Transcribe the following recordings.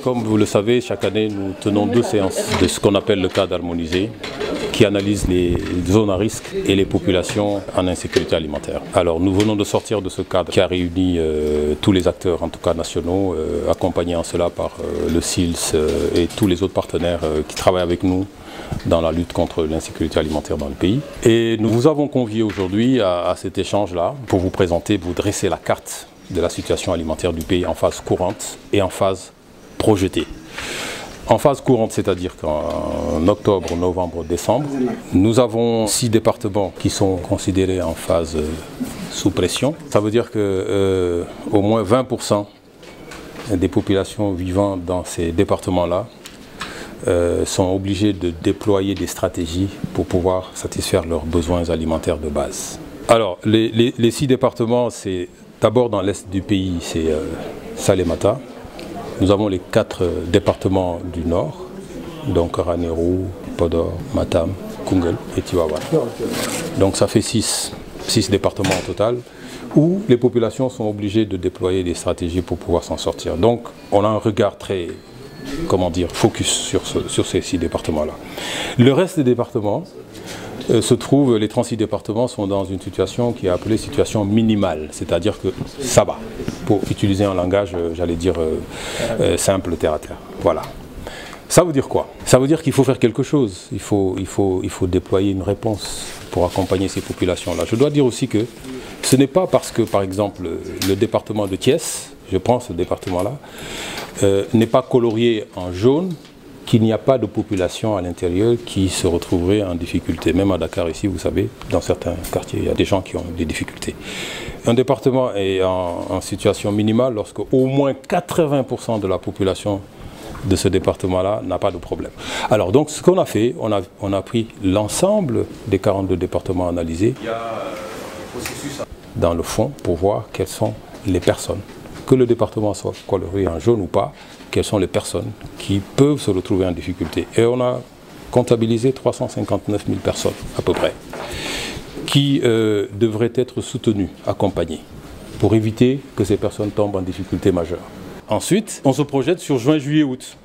comme vous le savez, chaque année, nous tenons 2 séances de ce qu'on appelle le cadre harmonisé, qui analyse les zones à risque et les populations en insécurité alimentaire. Alors, nous venons de sortir de ce cadre qui a réuni tous les acteurs, en tout cas nationaux, accompagnés en cela par le SILS et tous les autres partenaires qui travaillent avec nous dans la lutte contre l'insécurité alimentaire dans le pays. Et nous vous avons convié aujourd'hui à cet échange-là pour vous présenter, vous dresser la carte de la situation alimentaire du pays en phase courante et en phase projetée. En phase courante, c'est-à-dire qu'en octobre, novembre, décembre, nous avons 6 départements qui sont considérés en phase sous pression. Ça veut dire que au moins 20% des populations vivant dans ces départements-là sont obligés de déployer des stratégies pour pouvoir satisfaire leurs besoins alimentaires de base. Alors, les 6 départements, c'est d'abord dans l'est du pays, c'est Salémata. Nous avons les 4 départements du nord, donc Ranérou, Podor, Matam, Koungheul et Tivaouane. Donc ça fait 6 départements au total, où les populations sont obligées de déployer des stratégies pour pouvoir s'en sortir. Donc on a un regard très, comment dire, focus sur ces 6 départements-là. Le reste des départements se trouve, les 36 départements sont dans une situation qui est appelée situation minimale, c'est-à-dire que ça va, pour utiliser un langage, j'allais dire, simple, terre à terre. Voilà. Ça veut dire quoi? Ça veut dire qu'il faut faire quelque chose, il faut déployer une réponse pour accompagner ces populations-là. Je dois dire aussi que ce n'est pas parce que, par exemple, le département de Thiès, je prends ce département-là, n'est pas colorié en jaune, qu'il n'y a pas de population à l'intérieur qui se retrouverait en difficulté. Même à Dakar ici, vous savez, dans certains quartiers, il y a des gens qui ont des difficultés. Un département est en situation minimale lorsque au moins 80% de la population de ce département-là n'a pas de problème. Alors donc ce qu'on a fait, on a pris l'ensemble des 42 départements analysés dans le fond pour voir quelles sont les personnes, que le département soit coloré en jaune ou pas, quelles sont les personnes qui peuvent se retrouver en difficulté. Et on a comptabilisé 359 000 personnes à peu près, qui devraient être soutenues, accompagnées, pour éviter que ces personnes tombent en difficulté majeure. Ensuite, on se projette sur juin, juillet, août,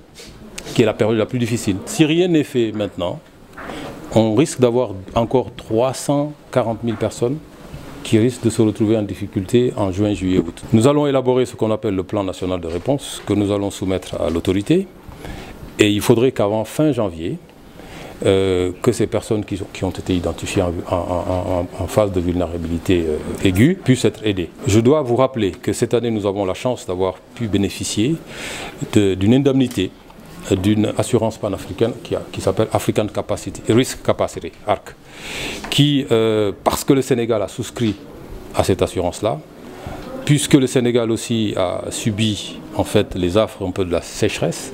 qui est la période la plus difficile. Si rien n'est fait maintenant, on risque d'avoir encore 340 000 personnes qui risquent de se retrouver en difficulté en juin, juillet, août. Nous allons élaborer ce qu'on appelle le plan national de réponse que nous allons soumettre à l'autorité. Et il faudrait qu'avant fin janvier, que ces personnes qui ont été identifiées en phase de vulnérabilité aiguë puissent être aidées. Je dois vous rappeler que cette année, nous avons la chance d'avoir pu bénéficier d'une indemnité d'une assurance panafricaine qui s'appelle African Risk Capacity, ARC, qui, parce que le Sénégal a souscrit à cette assurance-là, puisque le Sénégal aussi a subi en fait les affres un peu de la sécheresse,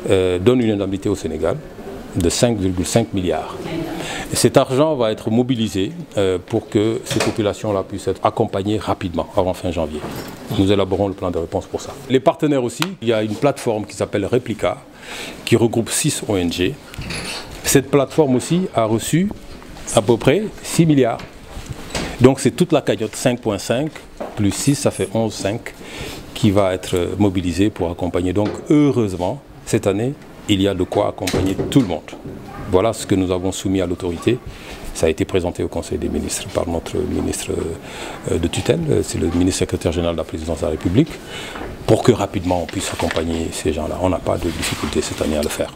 donne une indemnité au Sénégal de 5,5 milliards. Et cet argent va être mobilisé pour que ces populations-là puissent être accompagnées rapidement, avant fin janvier. Nous élaborons le plan de réponse pour ça. Les partenaires aussi, il y a une plateforme qui s'appelle Replica, qui regroupe 6 ONG. Cette plateforme aussi a reçu à peu près 6 milliards. Donc c'est toute la cagnotte 5.5 plus 6, ça fait 11,5 qui va être mobilisée pour accompagner. Donc heureusement, cette année, il y a de quoi accompagner tout le monde. Voilà ce que nous avons soumis à l'autorité. Ça a été présenté au Conseil des ministres par notre ministre de tutelle, c'est le ministre secrétaire général de la présidence de la République, pour que rapidement on puisse accompagner ces gens-là. On n'a pas de difficulté cette année à le faire.